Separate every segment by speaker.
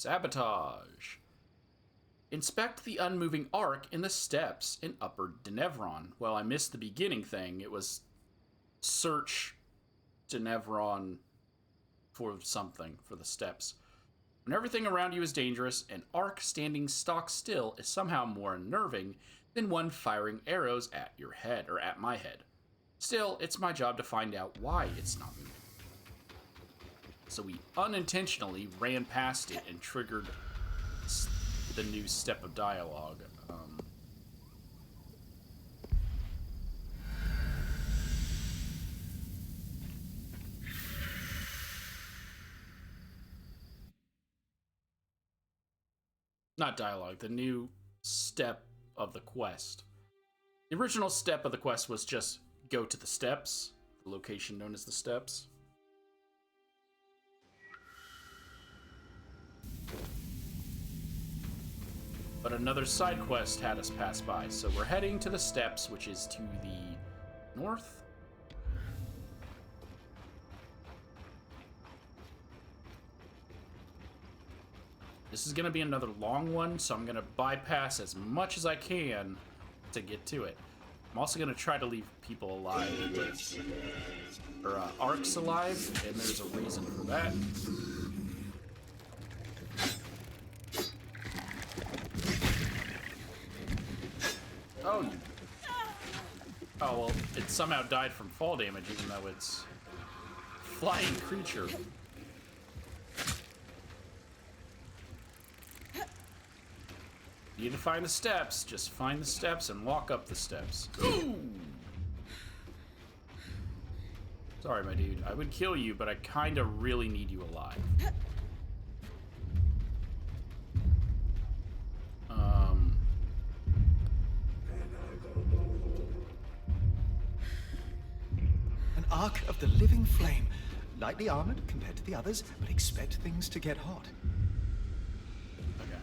Speaker 1: Sabotage. Inspect the unmoving arc in the steps in Upper Denevron. Well, I missed the beginning thing. It was search Denevron for something, for the steps. When everything around you is dangerous, an arc standing stock still is somehow more unnerving than one firing arrows at your head, or at my head. Still, it's my job to find out why it's not moving. So we unintentionally ran past it and triggered the new step of dialogue. Not dialogue, the new step of the quest. The original step of the quest was just go to the steps, the location known as the steps. But another side quest had us pass by, so we're heading to the steps, which is to the north. This is going to be another long one, so I'm going to bypass as much as I can to get to it. I'm also going to try to leave people alive, or arcs alive, and there's a reason for that. Oh, well, it somehow died from fall damage, even though it's a flying creature. You need to find the steps. Just find the steps and walk up the steps. Ooh! Sorry, my dude. I would kill you, but I kind of really need you alive.
Speaker 2: An arc of the living flame. Lightly armored compared to the others, but expect things to get hot.
Speaker 1: Okay.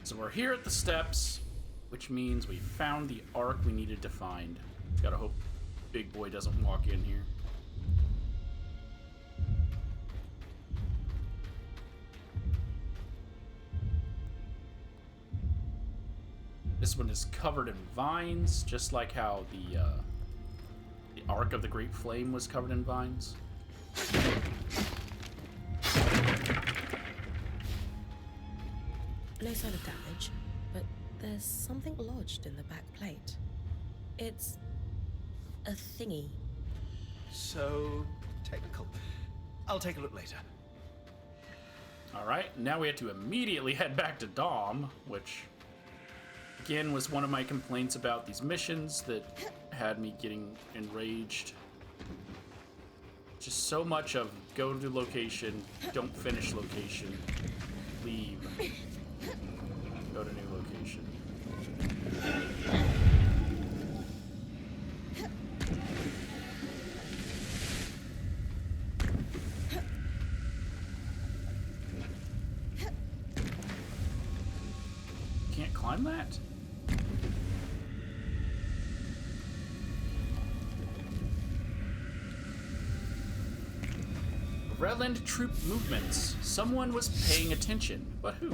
Speaker 1: So we're here at the steps, which means we found the arc we needed to find. Gotta hope Big Boy doesn't walk in here. This one is covered in vines, just like how the arc of the Great Flame was covered in vines.
Speaker 3: No sign of damage, but there's something lodged in the back plate. It's a thingy.
Speaker 2: So technical. I'll take a look later.
Speaker 1: Alright, now we have to immediately head back to Dom, which again was one of my complaints about these missions that had me getting enraged. Just so much of go to location, don't finish location, leave, go to new location. Can't climb that? Redland troop movements. Someone was paying attention, but who?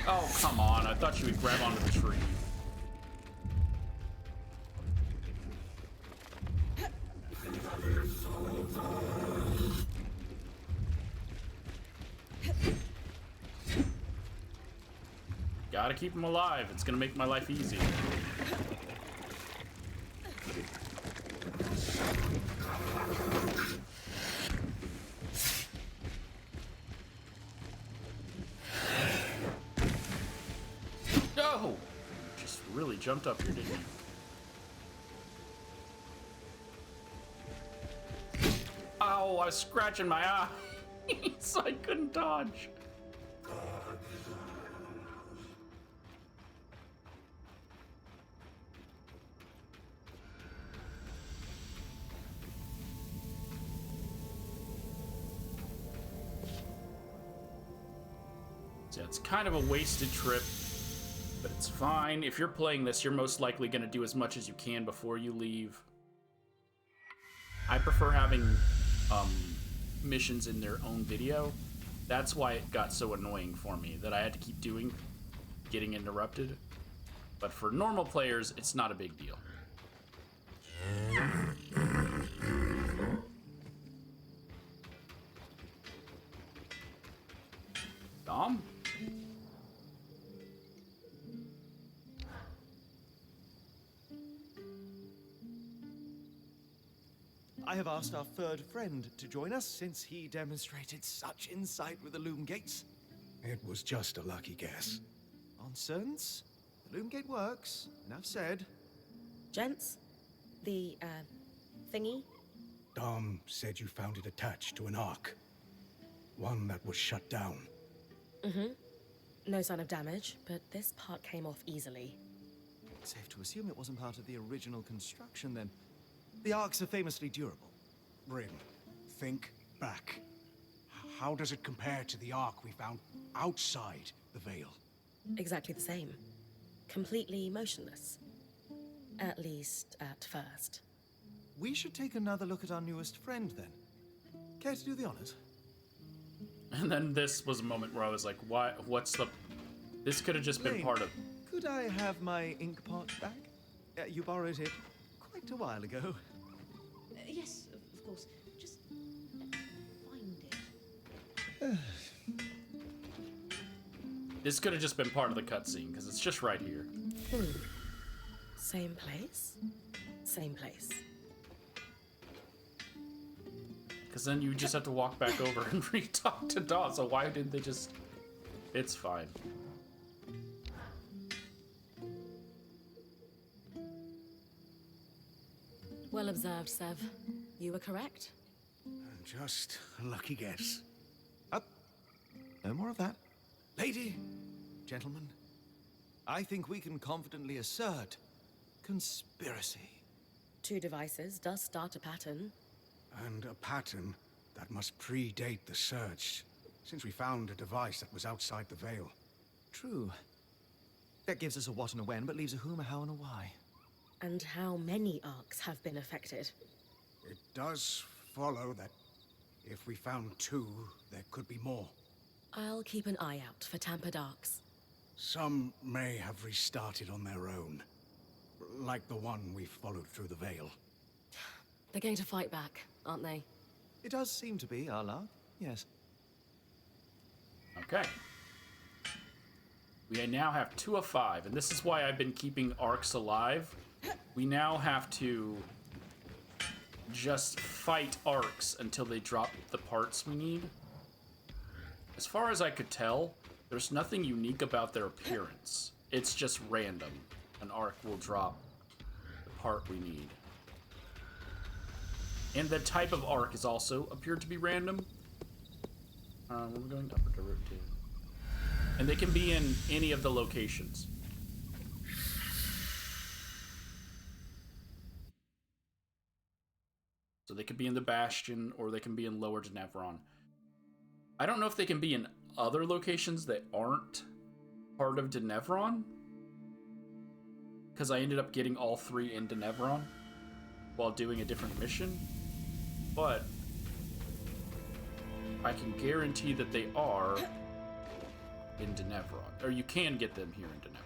Speaker 1: Oh, come on. I thought you would grab onto the tree. Gotta keep him alive. It's gonna make my life easy. No! Just really jumped up here, didn't you? Ow, I was scratching my eye, so I couldn't dodge. Yeah, it's kind of a wasted trip, but it's It's fine. If you're playing this, you're most likely going to do as much as you can before you leave. I prefer having missions in their own video. That's why it got so annoying for me, that I had to keep getting interrupted. But for normal players, it's not a big deal. Dom?
Speaker 2: I have asked our third friend to join us since he demonstrated such insight with the loom gates.
Speaker 4: It was just a lucky guess.
Speaker 2: Nonsense. The loom gate works. Enough said.
Speaker 3: Gents, the, thingy?
Speaker 4: Dom said you found it attached to an ark. One that was shut down.
Speaker 3: Mm-hmm. No sign of damage, but this part came off easily.
Speaker 2: Safe to assume it wasn't part of the original construction, then. The arcs are famously durable.
Speaker 4: Bryn, think back. How does it compare to the ark we found outside the Veil?
Speaker 3: Exactly the same. Completely motionless. At least at first.
Speaker 2: We should take another look at our newest friend, then. Care to do the honors?
Speaker 1: And then this was a moment where I was like, why? What's the... This could have just been
Speaker 2: Lane,
Speaker 1: part of...
Speaker 2: Could I have my ink pot back? You borrowed it quite a while ago.
Speaker 5: Yes, of course. Just find it.
Speaker 1: This could have just been part of the cutscene, because it's just right here.
Speaker 3: Same place? Same place.
Speaker 1: Because then you just have to walk back over and re-talk to Dawn, so why didn't they just... It's fine.
Speaker 3: Well observed, Sev. You were correct.
Speaker 4: Just a lucky guess.
Speaker 2: Up. No more of that. Lady, gentlemen, I think we can confidently assert conspiracy.
Speaker 3: Two devices does start a pattern.
Speaker 4: And a pattern that must predate the search, since we found a device that was outside the Veil.
Speaker 2: True. That gives us a what and a when, but leaves a whom, a how, and a why.
Speaker 3: And how many arcs have been affected?
Speaker 4: It does follow that if we found two, there could be more.
Speaker 3: I'll keep an eye out for tampered arcs.
Speaker 4: Some may have restarted on their own, like the one we followed through the Veil.
Speaker 3: They're going to fight back, aren't they?
Speaker 2: It does seem to be, our luck, yes.
Speaker 1: Okay. We now have 2 of 5, and this is why I've been keeping arcs alive. We now have to just fight arcs until they drop the parts we need. As far as I could tell, there's nothing unique about their appearance. It's just random. An arc will drop the part we need. And the type of arc is also appeared to be random. We're going upper to route 2. And they can be in any of the locations. So they could be in the Bastion, or they can be in Lower Denevron. I don't know if they can be in other locations that aren't part of Denevron, because I ended up getting all 3 in Denevron while doing a different mission. But I can guarantee that they are in Denevron. Or you can get them here in Denevron.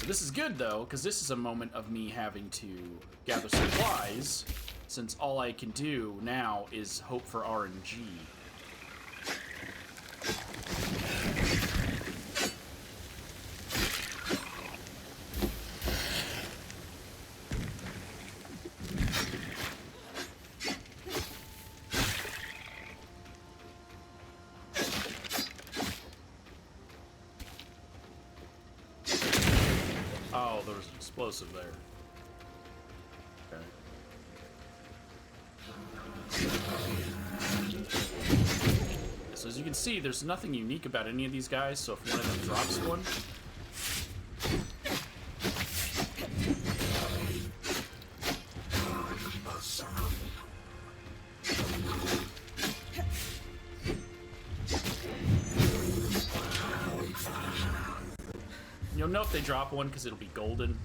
Speaker 1: So this is good, though, because this is a moment of me having to gather supplies, since all I can do now is hope for RNG. Oh, there was an explosive there. Okay. So as you can see, there's nothing unique about any of these guys, so if one of them drops one... You'll know if they drop one because it'll be golden.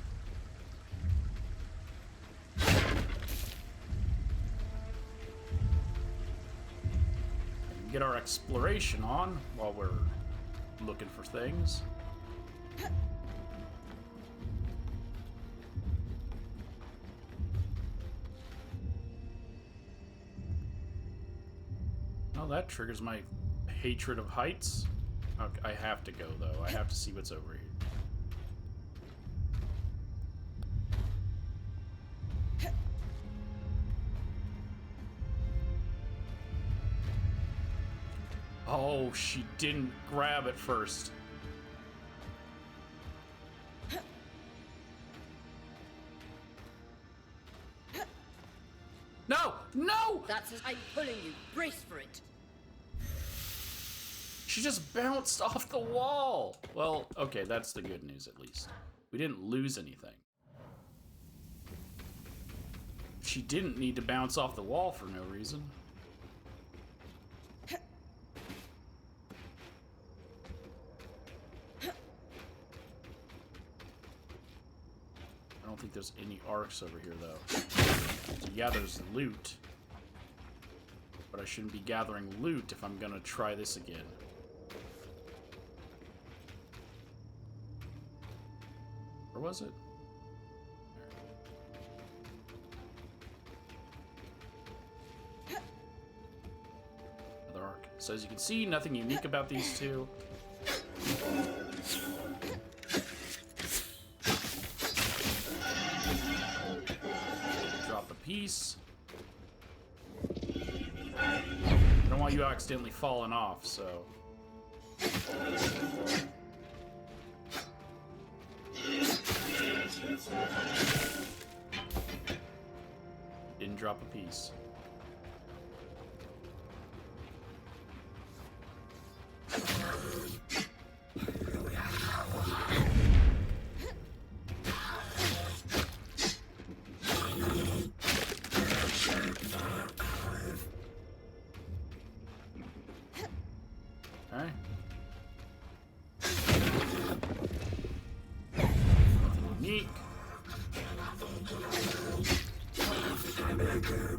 Speaker 1: Get our exploration on while we're looking for things. Oh, that triggers my hatred of heights. Okay, I have to go, though. I have to see what's over here. Oh, she didn't grab it first. No! No!
Speaker 6: That's as I'm pulling you. Brace for it.
Speaker 1: She just bounced off the wall. Well, okay, that's the good news at least. We didn't lose anything. She didn't need to bounce off the wall for no reason. I don't think there's any arcs over here, though. So yeah, there's loot. But I shouldn't be gathering loot if I'm gonna try this again. Where was it? There. Another arc. So as you can see, nothing unique about these two. Drop a piece. I don't want you accidentally falling off, so... Didn't drop a piece. Alright. Nothing unique.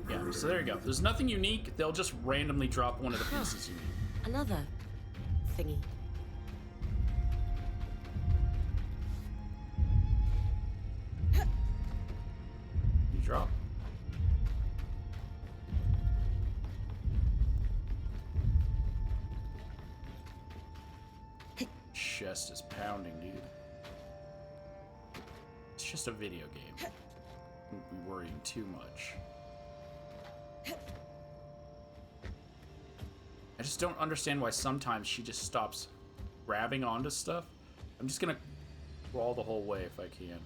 Speaker 1: Yeah, so there you go. There's nothing unique. They'll just randomly drop one of the pieces you need.
Speaker 3: Another thingy.
Speaker 1: You drop. Chest is pounding, dude. It's just a video game. Don't be worrying too much. I just don't understand why sometimes she just stops grabbing onto stuff. I'm just gonna crawl the whole way if I can.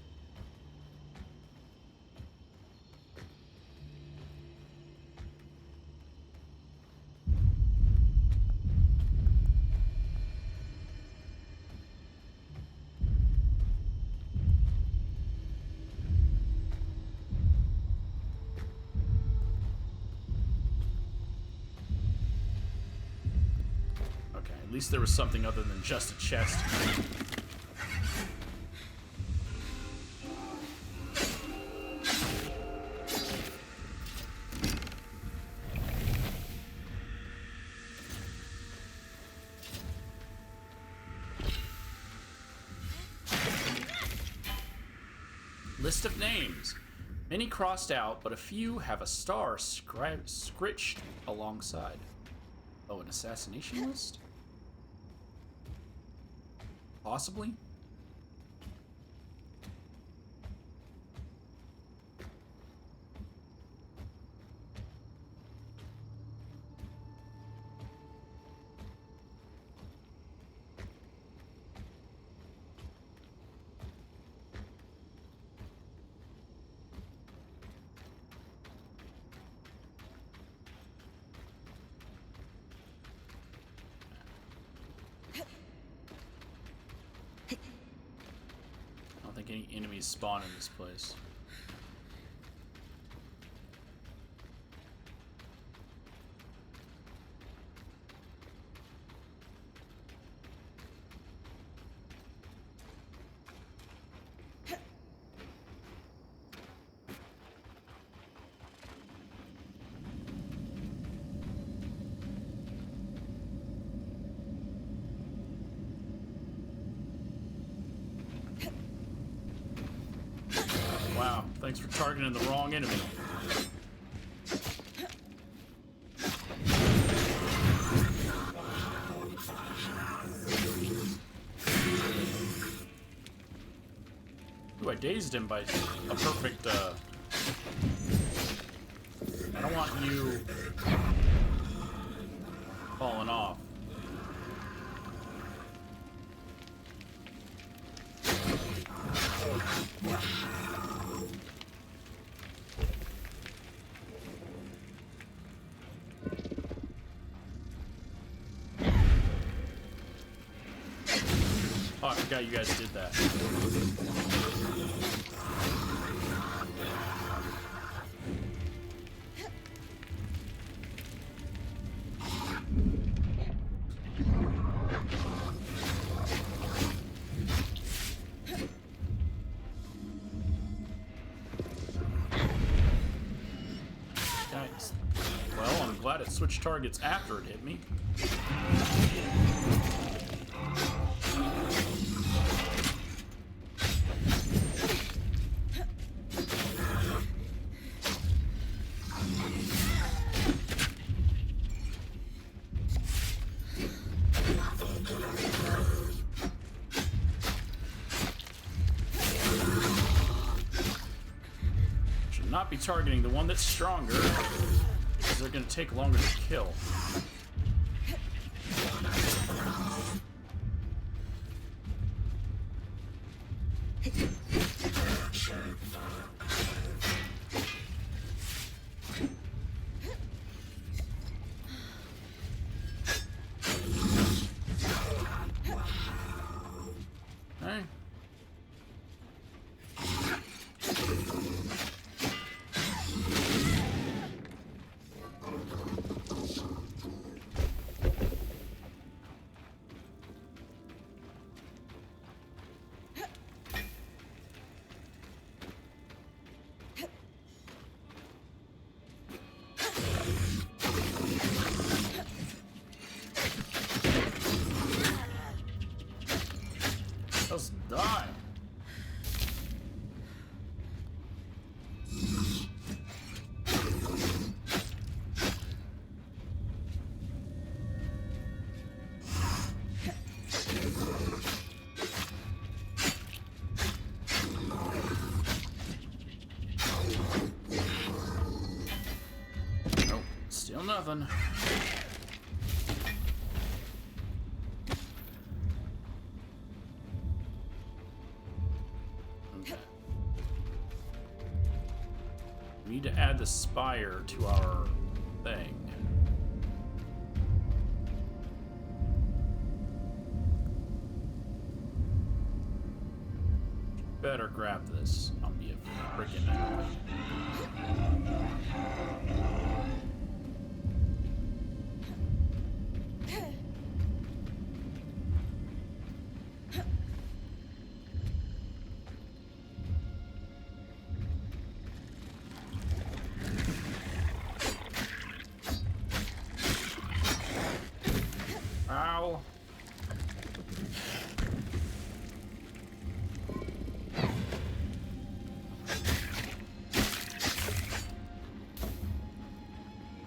Speaker 1: At least there was something other than just a chest. List of names. Many crossed out, but a few have a star scritched alongside. Oh, an assassination list? Possibly? I don't think any enemies spawn in this place. Thanks for targeting the wrong enemy. Ooh, I dazed him by a perfect, I don't want you falling off. Oh, I forgot you guys did that. Nice. Well, I'm glad it switched targets after it hit me. Not be targeting the one that's stronger, because they're going to take longer to kill. Hey. Just die. Nope, still nothing. We need to add the spire to our thing. Better grab this. I'll be a freaking enemy. Ow.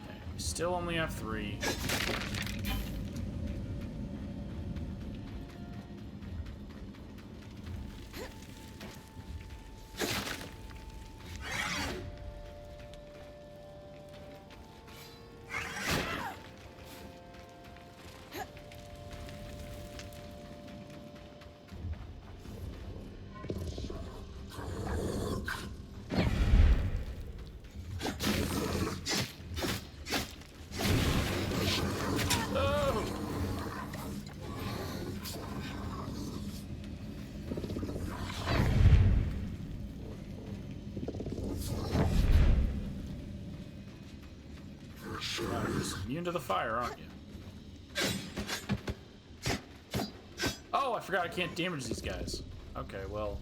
Speaker 1: Okay, we still only have 3. Immune to the fire, aren't you? Oh, I forgot I can't damage these guys. Okay, well.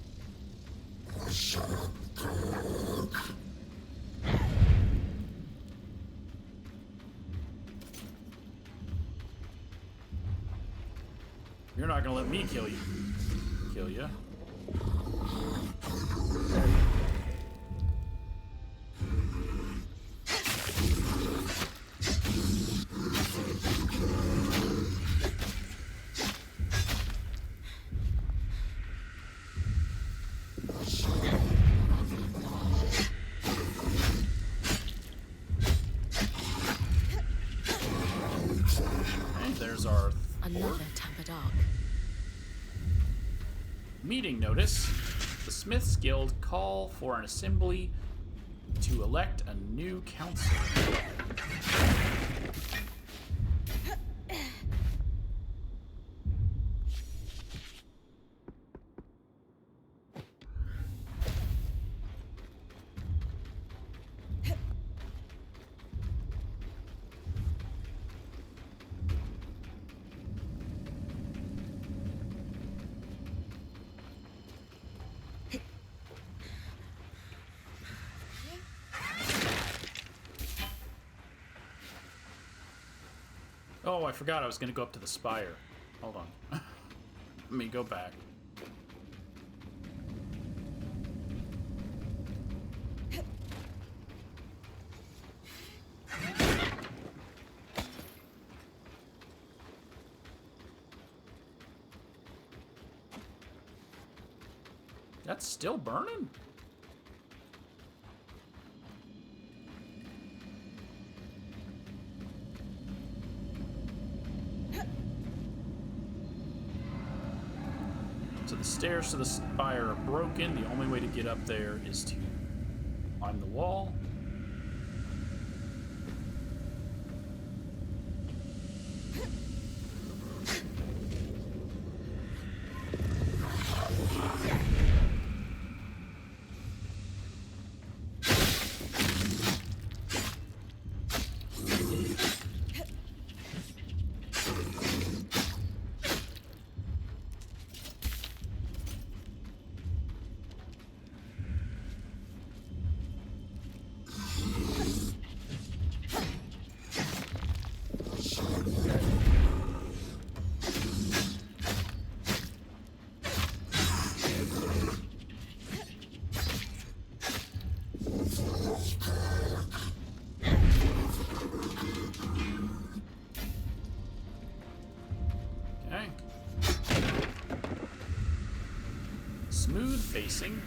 Speaker 1: You're not gonna let me kill you. Kill you. Meeting notice. The Smiths Guild call for an assembly to elect a new council. Oh, I forgot I was going to go up to the spire. Hold on. Let me go back. That's still burning? So the stairs to the spire are broken. The only way to get up there is to climb the wall. Okay. Smooth facing.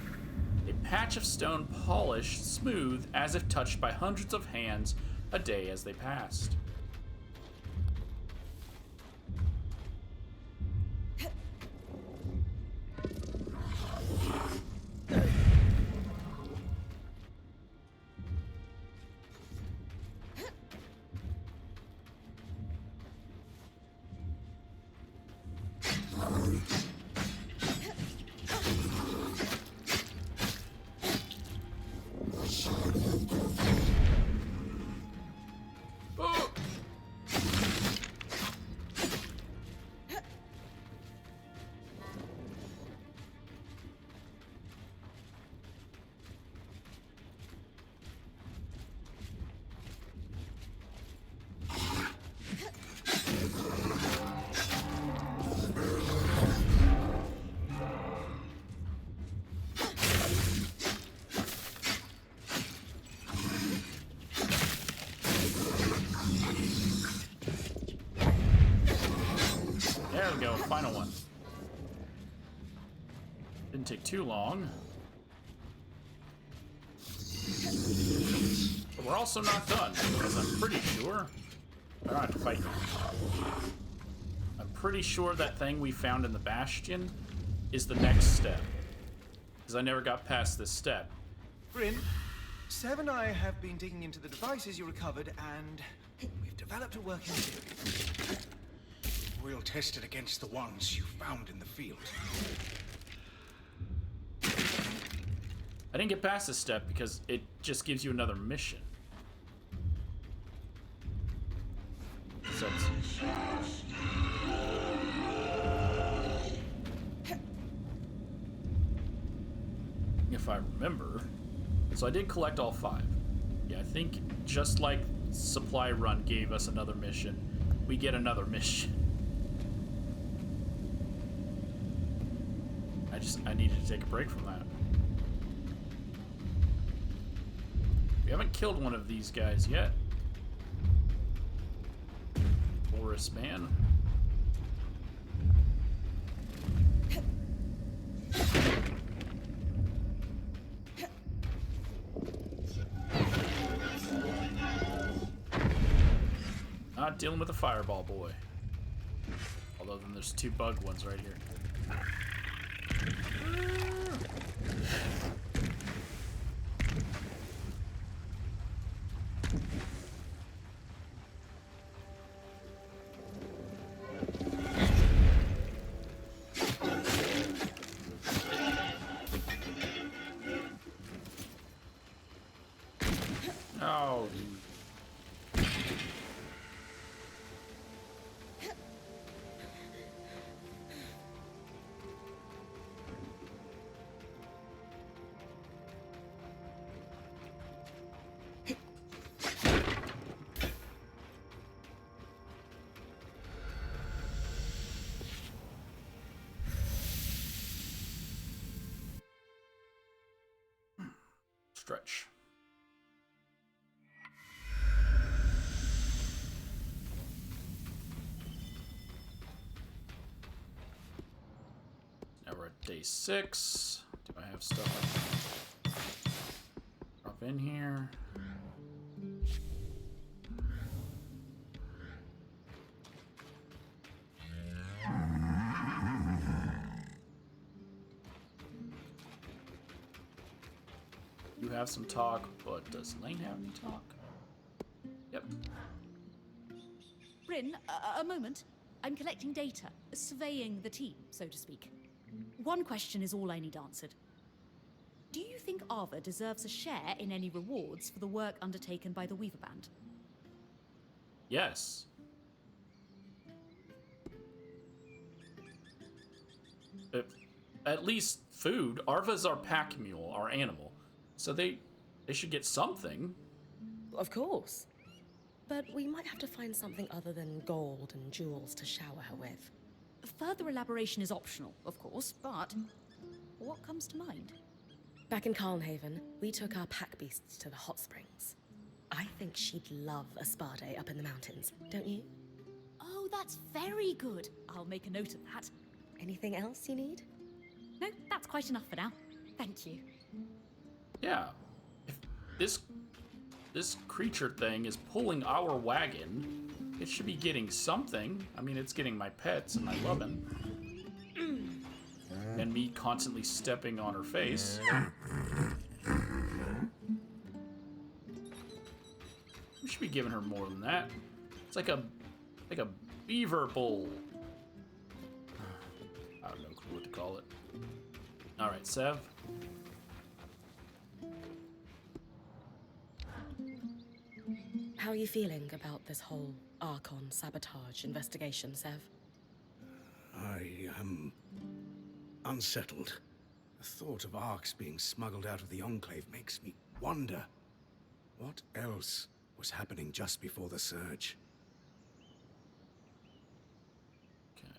Speaker 1: A patch of stone polished smooth as if touched by hundreds of hands a day as they passed. Oh! There we go, final one. Didn't take too long. But we're also not done, because I'm pretty sure... I don't have to fight you. I'm pretty sure that thing we found in the Bastion is the next step. Because I never got past this step.
Speaker 2: Bryn, Seb and I have been digging into the devices you recovered, and we've developed a working theory.
Speaker 4: We'll test it against the ones you found in the field.
Speaker 1: I didn't get past this step because it just gives you another mission. So if I remember. So I did collect all 5. Yeah, I think just like Supply Run gave us another mission, we get another mission. I needed to take a break from that. We haven't killed one of these guys yet. Forest man. Not dealing with a fireball boy. Although then there's 2 bug ones right here. Oh. Stretch. Now we're at day 6. Do I have stuff I can drop in here? You have some talk, but does Lane have any talk? Yep.
Speaker 5: Bryn, a moment. I'm collecting data, surveying the team, so to speak. One question is all I need answered. Do you think Ava deserves a share in any rewards for the work undertaken by the Weaver Band?
Speaker 1: Yes. At least food. Arva's our pack mule, our animal. So they should get something.
Speaker 3: Of course. But we might have to find something other than gold and jewels to shower her with.
Speaker 5: Further elaboration is optional, of course, but what comes to mind?
Speaker 3: Back in Calnhaven, we took our pack beasts to the hot springs. I think she'd love a spa day up in the mountains, don't you?
Speaker 5: Oh, that's very good. I'll make a note of that.
Speaker 3: Anything else you need?
Speaker 5: No, that's quite enough for now. Thank you.
Speaker 1: Yeah. If this creature thing is pulling our wagon, it should be getting something. I mean, it's getting my pets and my lovin'. And me constantly stepping on her face. We should be giving her more than that. It's like a beaver bowl. I don't know what to call it. All right, Sev.
Speaker 3: How are you feeling about this whole Archon sabotage investigation, Sev?
Speaker 4: I am unsettled. The thought of Arks being smuggled out of the Enclave makes me wonder what else was happening just before the surge.
Speaker 1: Okay.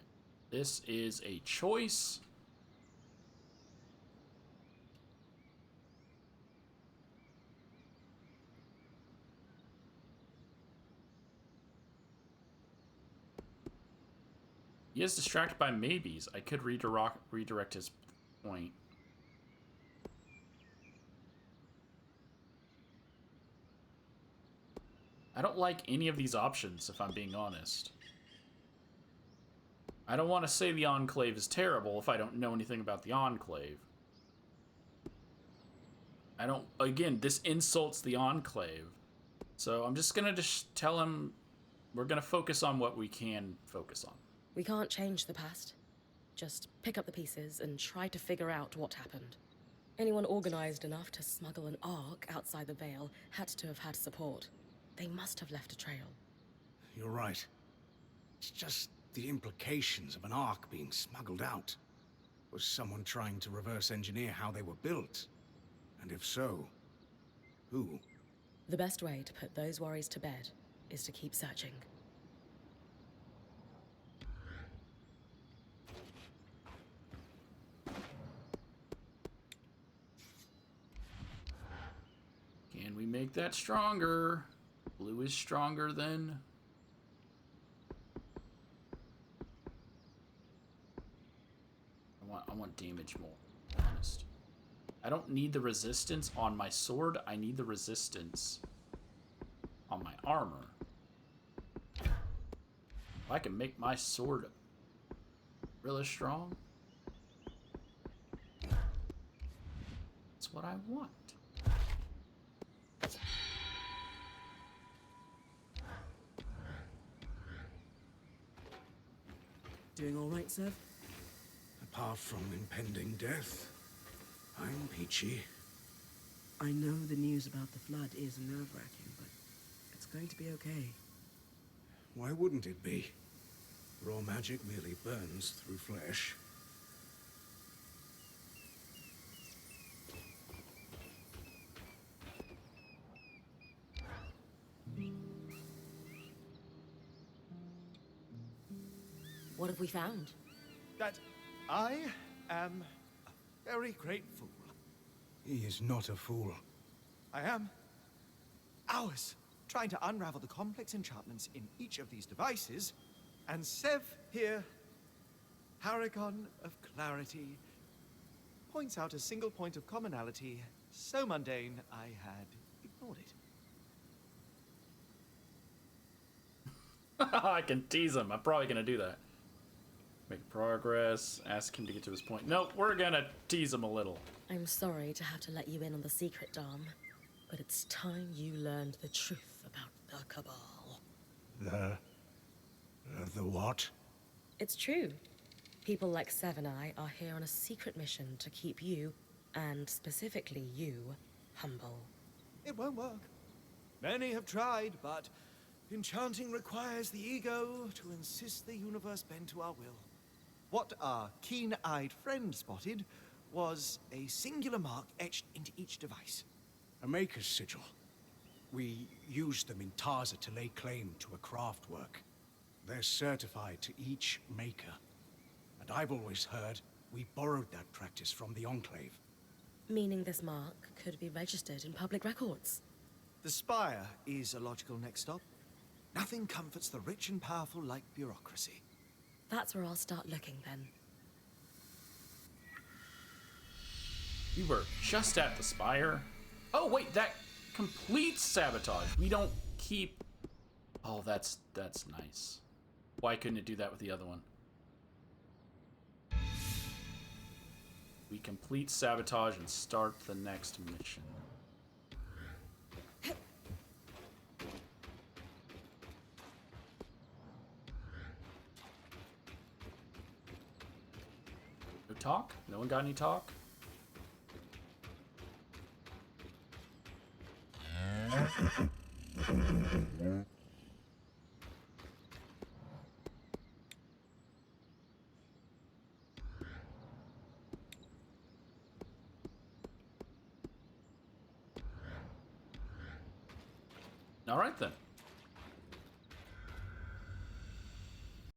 Speaker 1: This is a choice. He is distracted by maybes. I could redirect his point. I don't like any of these options, if I'm being honest. I don't want to say the Enclave is terrible if I don't know anything about the Enclave. Again, this insults the Enclave. So I'm just gonna tell him we're gonna focus on what we can focus on.
Speaker 3: We can't change the past. Just pick up the pieces and try to figure out what happened. Anyone organized enough to smuggle an Ark outside the Vale had to have had support. They must have left a trail.
Speaker 4: You're right. It's just the implications of an Ark being smuggled out. Was someone trying to reverse engineer how they were built? And if so, who?
Speaker 3: The best way to put those worries to bed is to keep searching.
Speaker 1: Can we make that stronger? Blue is stronger than... I want damage more, to be honest. I don't need the resistance on my sword. I need the resistance on my armor. If I can make my sword really strong, that's what I want.
Speaker 6: doing all right, Sev?
Speaker 4: Apart from impending death, I'm peachy.
Speaker 6: I know the news about the flood is nerve-wracking, but it's going to be okay.
Speaker 4: Why wouldn't it be? Raw magic merely burns through flesh.
Speaker 3: What have we found?
Speaker 2: That I am a very great fool.
Speaker 4: He is not a fool.
Speaker 2: I am. Hours trying to unravel the complex enchantments in each of these devices, and Sev here, paragon of clarity, points out a single point of commonality so mundane I had ignored it.
Speaker 1: I can tease him. I'm probably gonna do that. Make progress, ask him to get to his point. Nope, we're gonna tease him a little.
Speaker 3: I'm sorry to have to let you in on the secret, Dom, but it's time you learned the truth about the Cabal.
Speaker 4: The what?
Speaker 3: It's true. People like Sev and I are here on a secret mission to keep you, and specifically you, humble.
Speaker 2: It won't work. Many have tried, but enchanting requires the ego to insist the universe bend to our will. What our keen-eyed friend spotted was a singular mark etched into each device.
Speaker 4: A maker's sigil. We use them in Tarza to lay claim to a craft work. They're certified to each maker. And I've always heard we borrowed that practice from the Enclave.
Speaker 3: Meaning this mark could be registered in public records.
Speaker 2: The Spire is a logical next stop. Nothing comforts the rich and powerful like bureaucracy.
Speaker 3: That's where I'll start looking then.
Speaker 1: We were just at the Spire. Oh wait, that completes Sabotage. We don't keep... Oh, that's nice. Why couldn't it do that with the other one? We complete Sabotage and start the next mission. No talk? No one got any talk? All right then.